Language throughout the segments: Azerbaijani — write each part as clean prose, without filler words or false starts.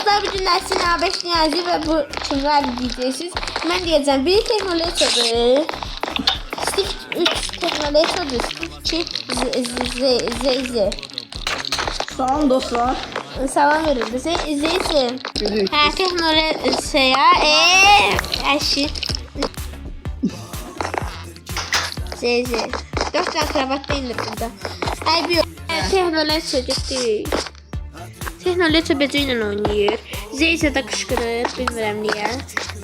Dostlar, bugün Nəsin A5 Niyazi ve bu kimler diyeceksiniz? Ben diyeceğim. Biri teknoloji Steve 3 teknoloji Steve 2 Z. Salam dostlar. Salam verildi. Zeysin. Ha, teknoloji ya. Əşi. Z. 4 tane kravat değildir burada. Ay bir teknoloji çocukdur. Teknoloji beceyle oynayır. Zeyse de qışqırır, bilmirəm niyə.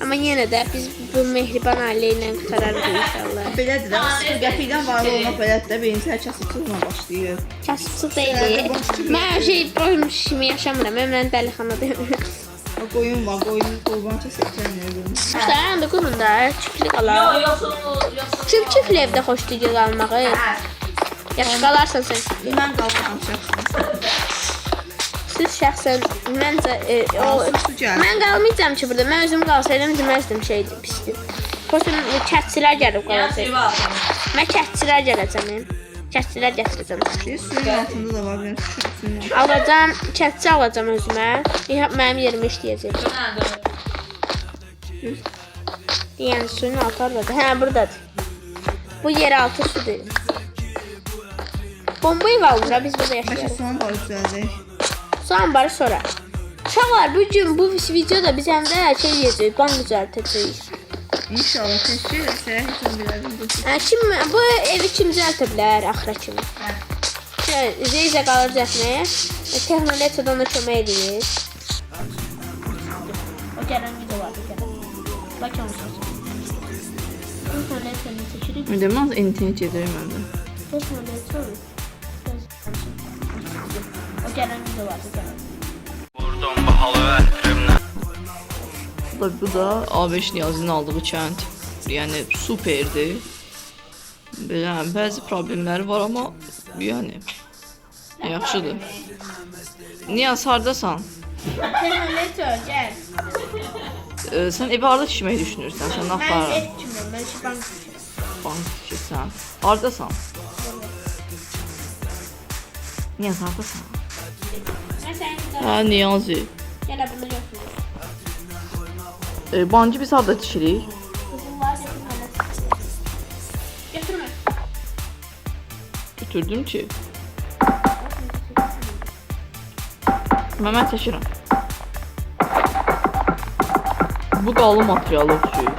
Amma yenə də biz bu mehriban ailə ilə qurtararıq inşallah. Belədir də, 0 qəpikdən varlı olmaq belədir də, beyin hər kasıbçılıqla başlayır. Kasıbçılıq deyil. Mən şey qoymuş kimi yaşamıram. Mən dəlixanadayım. Qoyun var, qoyun qurban kəsəklər. İşte anda qurun da, çiftlik alar. Çiftliklə evdə xoşlayır qalmağı. Yaxşı qalarsan sən. Mən qalmam şəxsən. Siz şəxsən, məncə, mən qalmayacağım ki burada. Mən özüm qalsaydım deməzdim şeydir, pisdir. Prosta kətçilər gəlib qalacaq. Mən kətçilər gələcəm. Kətçilər gətirəcəm. Suyun altında da var, ben suyun altında. Alacağım, kətçi alacağım özümə. Mənim yerimi işləyəcək. Yəni suyun altı oradadır. Hə, buradadır. Bu yer altı sudur. Bomba ev almışlar, biz burada yaşayırıq. Bəlkə soğan balı düzəldək. Soğan barı sonra. Uşaqlar, bugün bu videoda biz həm də şey yiyəcəyik, bank düzəltəcəyik. İnşallah təşkil etsək, heç onu bilərdim. Kim, bu evi kim düzəltə bilər axıra kimi? Zeyzə qalır düzəltməyə. Texnologiyadan da kömək edir. O gələn video var, gələn. Bax onu Texnologiyadan seçirik. Demə, internet yedirir məndə. Texnologiyadan. O gələn video var, gələn. Bu da A5 Niyazi'nin aldığı kənd. Yəni superdir. Bilirəm, bəzi problemləri var amma yəni yaxşıdır. Niyaz, hardasan? Texnologiyadan, gəl. Sən evi harda tikməyi düşünürsən? Sən Mən aparır. ev tikmirəm, mən şu bank tikirəm. Bank tikirsən. Hardasan? Niyaz, hardasan? Mən sənin Hə, Niyazi. gələ bunu yoxlayım. Bankı biz harda tikirik? Qızıllar gətirmə. Gətirmə. Götürdüm ki. Mən çəkirəm. Bu qalın materialı oxşuyur.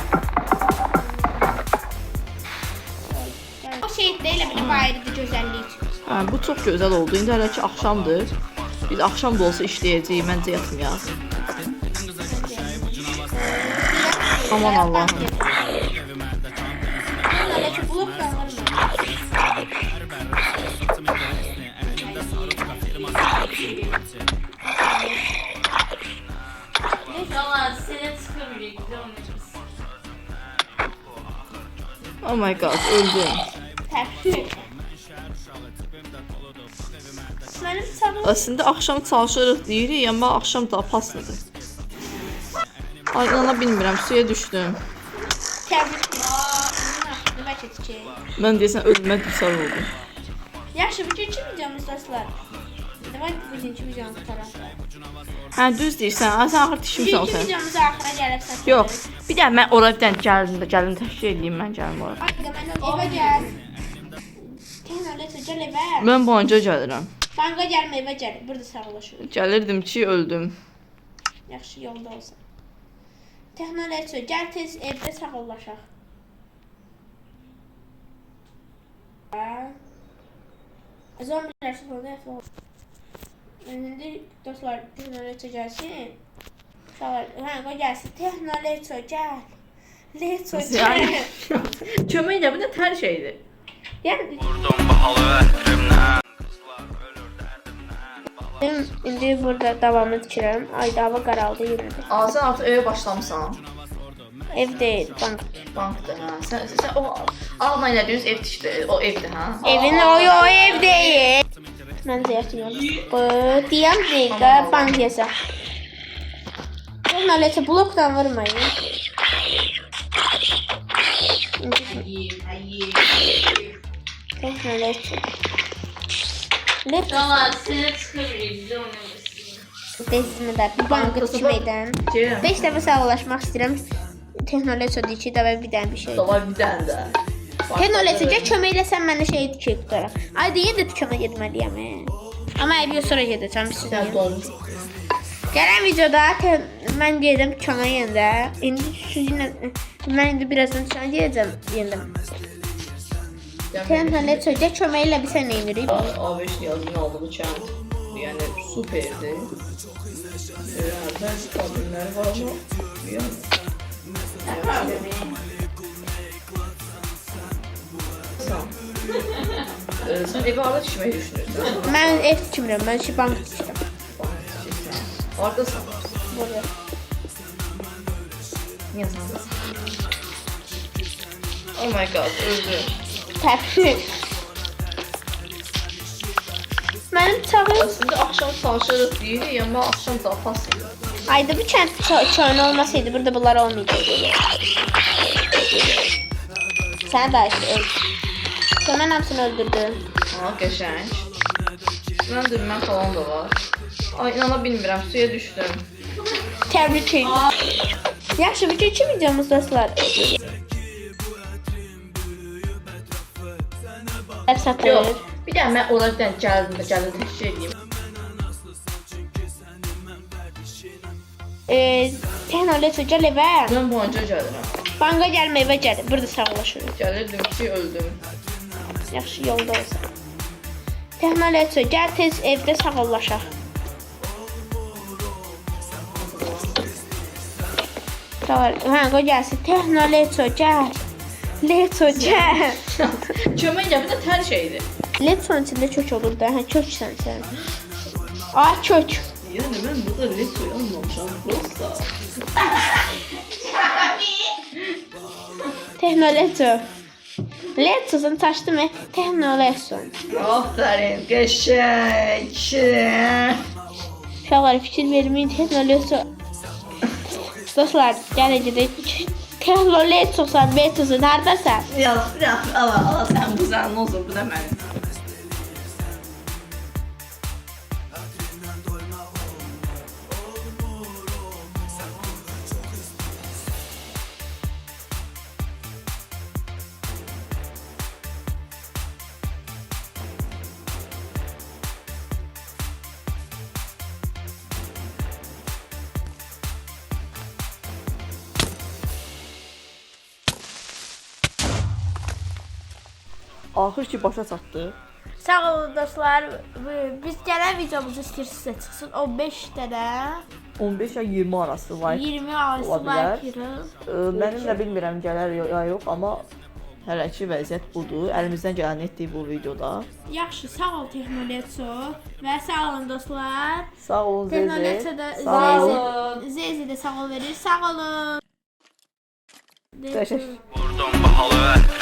O şey deyil, belə bayırdı gözəllik. Hə, bu çox gözəl oldu. İndi hələ ki axşamdır. Biz axşam da olsa işləyəcəyik, məncə yatmayaq. Aman Allah'ım. Oh my god, öldüm. Aslında akşam çalışırıq deyirik, amma akşam da paslıdır. Ay, inana bilmirəm, suya düşdüm. Mən deyəsən ölümə düşər oldum. Yaxşı, bugünkü videomuz dostlar. Davay bugünkü videomuz tarafı. Hə, düz deyirsən. Sən axır tikmişsən o Bugünkü sən. videomuz axıra gəlib satılır. Yox, bir də mən ora bir dənə gəlin təşkil edeyim, mən gəlim ora. Ay, mən evə gəl. Texnologiya gəl evə. Mən banca gəlirəm. Banka gəlmə, evə gəl. Burada sağlaşırıq. Gəlirdim ki, öldüm. Yaxşı, yolda olsun. Texnologiya gəl tez evdə sağlaşaq. Zombilər sonra yapalım. İndi dostlar texnologiya gəlsin. Uşaqlar, qoy gəlsin. Texnologiya gəl. Leço gəl. Kömək də bu da tər şeydir. Yəni İndi burada davamı tikirəm. Ay, hava qaraldı yenə də. Sən artıq evə başlamısan. Ev deyil, bank. Bankda. Sən o alma elədiyiniz ev tikdi, o evdir, hə? Evin o ev deyil. Mən də yatmıyorum. Bu deyəm dəqiqə bank yazaq. Texnologiya blokdan vurmayın. Texnologiya. Tamam, seni çıkabiliriz, biz oynamışsın. Dezimi də bir bankı içməkdən. 5 dəfə sağollaşmaq istəyirəm. Texnologiya deyir ki, davay bir dənə bir şey. Davay bir dənə də. Texnologiya kömək eləsən mən də şey tutarım. Ay deyir də dükkana getməliyəm. Amma evə sonra gedəcəm sizdən. Gələn videoda mən gedim dükkana yenə. Mən indi birazdan dükkana gedəcəm yenə. Texnologiya kömək elə bir sən neyinirik? A5 yazın aldığı kənd. Yəni superdi. Bəzi problemləri var ama Sen evi arada düşmeyi düşünürsün. Mən ev tikmirəm, mən bank tikirəm. Oradasın. Burada. Niye sandasın? Oh my god, öldüm. Təfsir. Mənim çağır. Aslında akşam çalışırıq deyirik, amma akşam daha pasıydı. Ayda bir kənd çayın olmasaydı burada bunlar olmayacaqdı. Sən də işte öldün. Sən mən hamısını öldürdüm. Aa, qəşəng. Mən dönməm falan da var. Ay, inana bilmirəm, suya düşdüm. Təbrik edirəm. Yaxşı, bugün 2 videomuz dostlar. Satır. Yox, bir də mən onlardan gəldim təşkil edeyim. Texnologiya gəl evə. Mən bu anca gəlirəm. Banka gəlmə evə gəl. Burada sağlaşırıq. Gəlirdim ki, öldüm. Yaxşı yolda olsa. Texnologiya gəl tez evdə sağollaşaq. Hə, qoy gəlsin. Texnologiya gəl. Let's gəl. Kömək gəl, bir də tər şeydir. Let's-in içində kök olur da. Hə, köksən sən. Ay, kök. Yəni mən burada Let's-i anlamışam. Prosta. Texnologiya. Let's-in taşdı mı? Texnologiya. Aferin, qəşəng. Uşaqlar fikir verməyin, texnologiya. Dostlar, gəlin gedək. Texnologiya Let's-in hardasan? Biraz, ala, sən bu sənin olsun, bu da mənim. Axır ki başa çatdı. Sağ olun dostlar. Biz gələn videomuzu istəyirsinizsə çıxsın. O 5 dənə 15 ya 20 arası like 20 arası ola bilər. like. Mənim də bilmirəm gələr ya yox, amma hələ ki vəziyyət budur. Əlimizdən gələni etdik bu videoda. Yaxşı, sağ ol Texnologiya və sağ olun dostlar. Sağ olun Texnologiya da Sağ olun. Zezi də sağ ol verir. Sağ olun. Təşəkkür. Buradan bahalı ver.